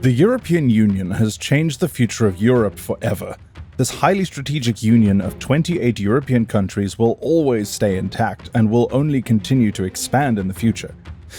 The European Union has changed the future of Europe forever. This highly strategic union of 28 European countries will always stay intact and will only continue to expand in the future.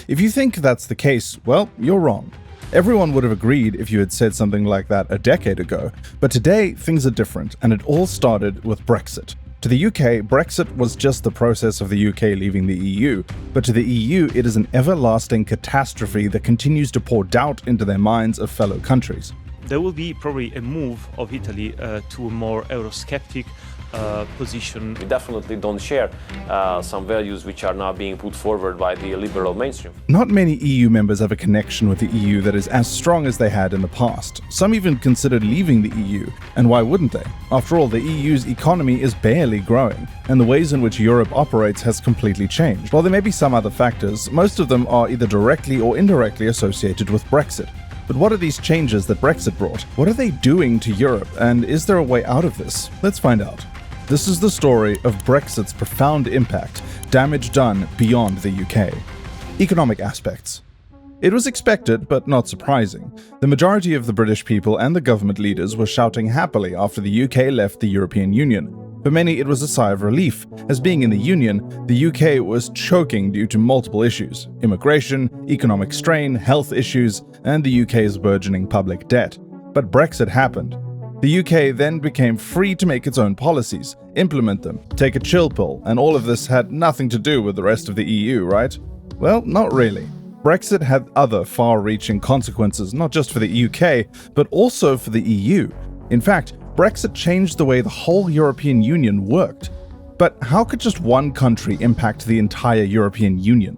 If you think that's the case, well, you're wrong. Everyone would have agreed if you had said something like that a decade ago, but today things are different, and it all started with Brexit. To the UK, Brexit was just the process of the UK leaving the EU, but to the EU it is an everlasting catastrophe that continues to pour doubt into their minds of fellow countries. There will be probably a move of Italy to a more Eurosceptic position. We definitely don't share some values which are now being put forward by the liberal mainstream. Not many EU members have a connection with the EU that is as strong as they had in the past. Some even considered leaving the EU, and why wouldn't they? After all, the EU's economy is barely growing, and the ways in which Europe operates has completely changed. While there may be some other factors, most of them are either directly or indirectly associated with Brexit. But what are these changes that Brexit brought? What are they doing to Europe, and is there a way out of this? Let's find out. This is the story of Brexit's profound impact, damage done beyond the UK. Economic aspects. It was expected, but not surprising. The majority of the British people and the government leaders were shouting happily after the UK left the European Union. For many, it was a sigh of relief, as being in the Union, the UK was choking due to multiple issues: immigration, economic strain, health issues, and the UK's burgeoning public debt. But Brexit happened. The UK then became free to make its own policies, implement them, take a chill pill, and all of this had nothing to do with the rest of the EU, right? Well, not really. Brexit had other far-reaching consequences, not just for the UK, but also for the EU. In fact, Brexit changed the way the whole European Union worked. But how could just one country impact the entire European Union?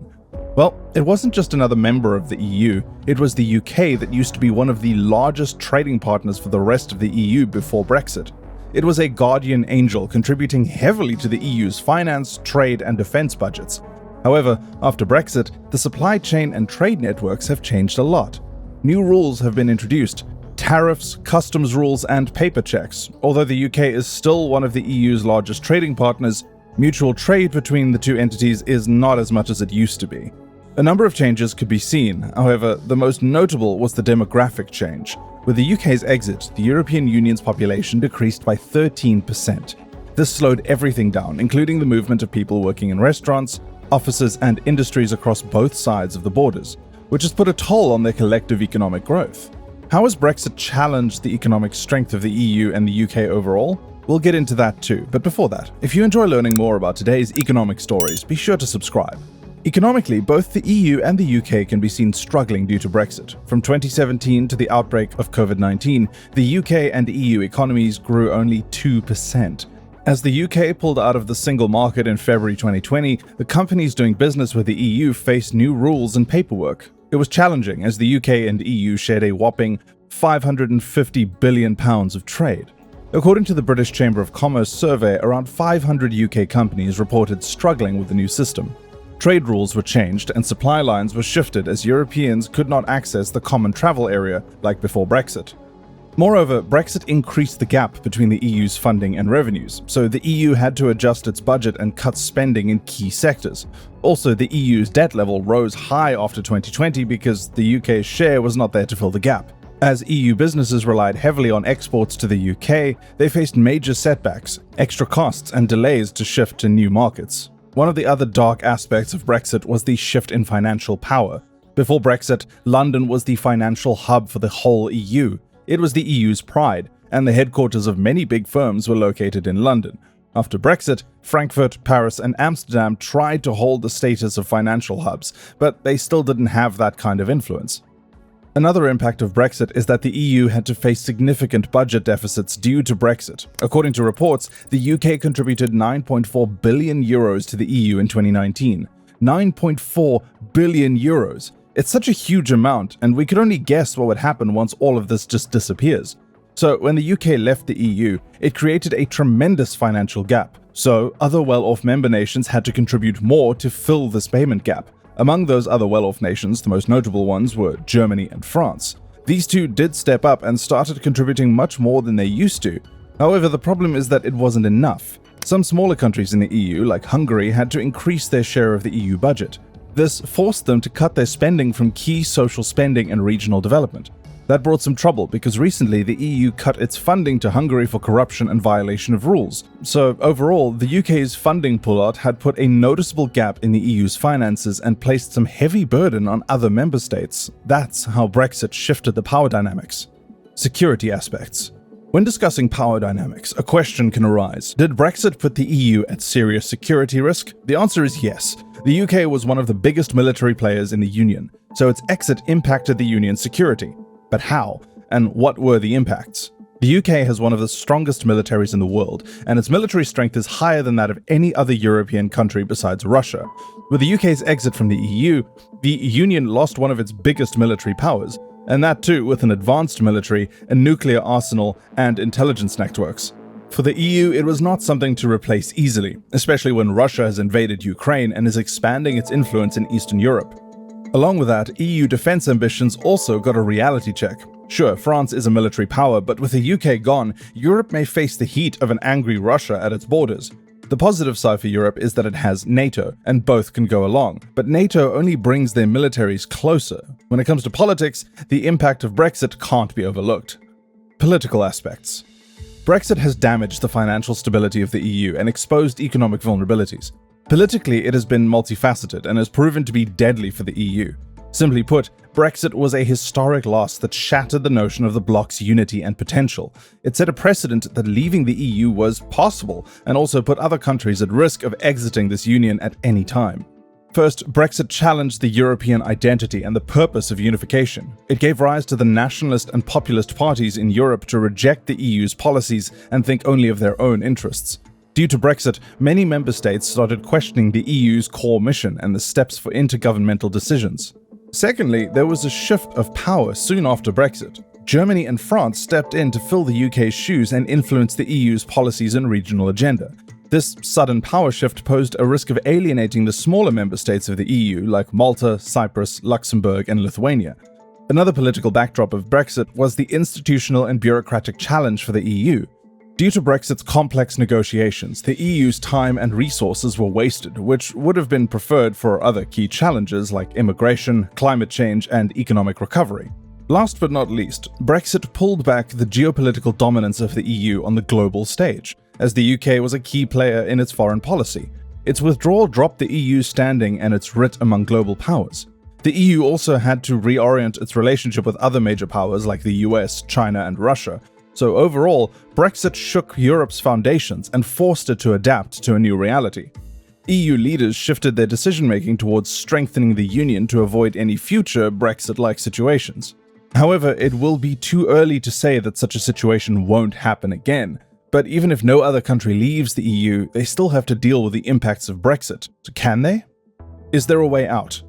Well, it wasn't just another member of the EU, it was the UK that used to be one of the largest trading partners for the rest of the EU before Brexit. It was a guardian angel contributing heavily to the EU's finance, trade, and defense budgets. However, after Brexit, the supply chain and trade networks have changed a lot. New rules have been introduced: tariffs, customs rules, and paper checks. Although the UK is still one of the EU's largest trading partners, mutual trade between the two entities is not as much as it used to be. A number of changes could be seen. However, the most notable was the demographic change. With the UK's exit, the European Union's population decreased by 13%. This slowed everything down, including the movement of people working in restaurants, offices, and industries across both sides of the borders, which has put a toll on their collective economic growth. How has Brexit challenged the economic strength of the EU and the UK overall? We'll get into that too, but before that, if you enjoy learning more about today's economic stories, be sure to subscribe. Economically, both the EU and the UK can be seen struggling due to Brexit. From 2017 to the outbreak of COVID-19, the UK and EU economies grew only 2%. As the UK pulled out of the single market in February 2020, the companies doing business with the EU faced new rules and paperwork. It was challenging as the UK and EU shared a whopping £550 billion of trade. According to the British Chamber of Commerce survey, around 500 UK companies reported struggling with the new system. Trade rules were changed and supply lines were shifted as Europeans could not access the common travel area like before Brexit. Moreover, Brexit increased the gap between the EU's funding and revenues, so the EU had to adjust its budget and cut spending in key sectors. Also, the EU's debt level rose high after 2020 because the UK's share was not there to fill the gap. As EU businesses relied heavily on exports to the UK, they faced major setbacks, extra costs, and delays to shift to new markets. One of the other dark aspects of Brexit was the shift in financial power. Before Brexit, London was the financial hub for the whole EU. It was the EU's pride, and the headquarters of many big firms were located in London. After Brexit, Frankfurt, Paris, and Amsterdam tried to hold the status of financial hubs, but they still didn't have that kind of influence. Another impact of Brexit is that the EU had to face significant budget deficits due to Brexit. According to reports, the UK contributed €9.4 billion to the EU in 2019. €9.4 billion. It's such a huge amount, and we could only guess what would happen once all of this just disappears. So when the UK left the EU, it created a tremendous financial gap. So other well-off member nations had to contribute more to fill this payment gap. Among those other well-off nations, the most notable ones were Germany and France. These two did step up and started contributing much more than they used to. However, the problem is that it wasn't enough. Some smaller countries in the EU, like Hungary, had to increase their share of the EU budget. This forced them to cut their spending from key social spending and regional development. That brought some trouble because recently the EU cut its funding to Hungary for corruption and violation of rules. So overall, the UK's funding pullout had put a noticeable gap in the EU's finances and placed some heavy burden on other member states. That's how Brexit shifted the power dynamics. Security aspects. When discussing power dynamics, a question can arise. Did Brexit put the EU at serious security risk? The answer is yes. The UK was one of the biggest military players in the Union, so its exit impacted the Union's security. But how? And what were the impacts? The UK has one of the strongest militaries in the world, and its military strength is higher than that of any other European country besides Russia. With the UK's exit from the EU, the Union lost one of its biggest military powers, and that too with an advanced military, a nuclear arsenal, and intelligence networks. For the EU, it was not something to replace easily, especially when Russia has invaded Ukraine and is expanding its influence in Eastern Europe. Along with that, EU defense ambitions also got a reality check. Sure, France is a military power, but with the UK gone, Europe may face the heat of an angry Russia at its borders. The positive side for Europe is that it has NATO, and both can go along, but NATO only brings their militaries closer. When it comes to politics, the impact of Brexit can't be overlooked. Political aspects. Brexit has damaged the financial stability of the EU and exposed economic vulnerabilities. Politically, it has been multifaceted and has proven to be deadly for the EU. Simply put, Brexit was a historic loss that shattered the notion of the bloc's unity and potential. It set a precedent that leaving the EU was possible and also put other countries at risk of exiting this union at any time. First, Brexit challenged the European identity and the purpose of unification. It gave rise to the nationalist and populist parties in Europe to reject the EU's policies and think only of their own interests. Due to Brexit, many member states started questioning the EU's core mission and the steps for intergovernmental decisions. Secondly, there was a shift of power soon after Brexit. Germany and France stepped in to fill the UK's shoes and influence the EU's policies and regional agenda. This sudden power shift posed a risk of alienating the smaller member states of the EU like Malta, Cyprus, Luxembourg, and Lithuania. Another political backdrop of Brexit was the institutional and bureaucratic challenge for the EU. Due to Brexit's complex negotiations, the EU's time and resources were wasted, which would have been preferred for other key challenges like immigration, climate change, and economic recovery. Last but not least, Brexit pulled back the geopolitical dominance of the EU on the global stage, as the UK was a key player in its foreign policy. Its withdrawal dropped the EU's standing and its writ among global powers. The EU also had to reorient its relationship with other major powers like the US, China, and Russia. So overall, Brexit shook Europe's foundations and forced it to adapt to a new reality. EU leaders shifted their decision-making towards strengthening the Union to avoid any future Brexit-like situations. However, it will be too early to say that such a situation won't happen again. But even if no other country leaves the EU, they still have to deal with the impacts of Brexit. So can they? Is there a way out?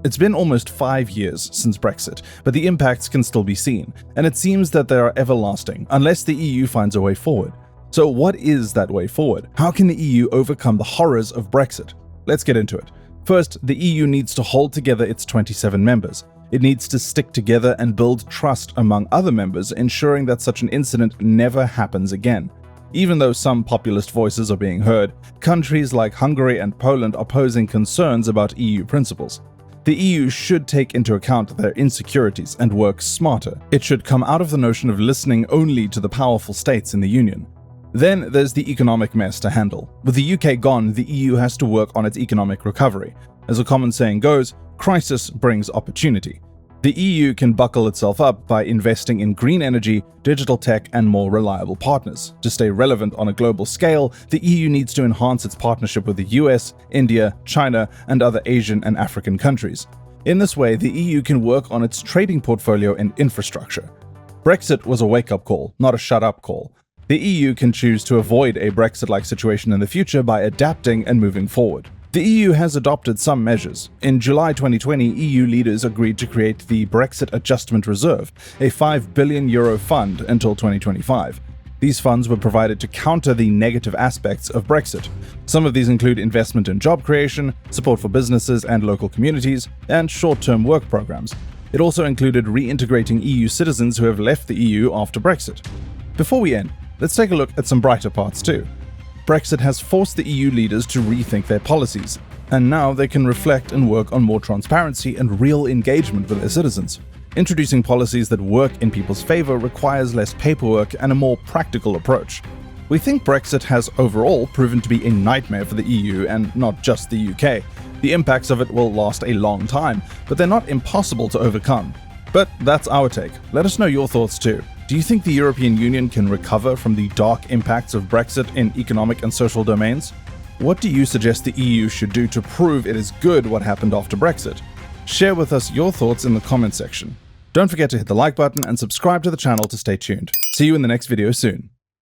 It's been almost 5 years since Brexit, but the impacts can still be seen, and it seems that they are everlasting unless the EU finds a way forward. So what is that way forward? How can the EU overcome the horrors of Brexit? Let's get into it. First, the EU needs to hold together its 27 members. It needs to stick together and build trust among other members, ensuring that such an incident never happens again. Even though some populist voices are being heard, countries like Hungary and Poland are posing concerns about EU principles. The EU should take into account their insecurities and work smarter. It should come out of the notion of listening only to the powerful states in the Union. Then there's the economic mess to handle. With the UK gone, the EU has to work on its economic recovery. As a common saying goes, crisis brings opportunity. The EU can buckle itself up by investing in green energy, digital tech, and more reliable partners. To stay relevant on a global scale, the EU needs to enhance its partnership with the US, India, China, and other Asian and African countries. In this way, the EU can work on its trading portfolio and infrastructure. Brexit was a wake-up call, not a shut-up call. The EU can choose to avoid a Brexit-like situation in the future by adapting and moving forward. The EU has adopted some measures. In July 2020, EU leaders agreed to create the Brexit Adjustment Reserve, a €5 billion fund until 2025. These funds were provided to counter the negative aspects of Brexit. Some of these include investment in job creation, support for businesses and local communities, and short-term work programs. It also included reintegrating EU citizens who have left the EU after Brexit. Before we end, let's take a look at some brighter parts too. Brexit has forced the EU leaders to rethink their policies, and now they can reflect and work on more transparency and real engagement with their citizens. Introducing policies that work in people's favor requires less paperwork and a more practical approach. We think Brexit has overall proven to be a nightmare for the EU and not just the UK. The impacts of it will last a long time, but they're not impossible to overcome. But that's our take. Let us know your thoughts too. Do you think the European Union can recover from the dark impacts of Brexit in economic and social domains? What do you suggest the EU should do to prove it is good what happened after Brexit? Share with us your thoughts in the comment section. Don't forget to hit the like button and subscribe to the channel to stay tuned. See you in the next video soon.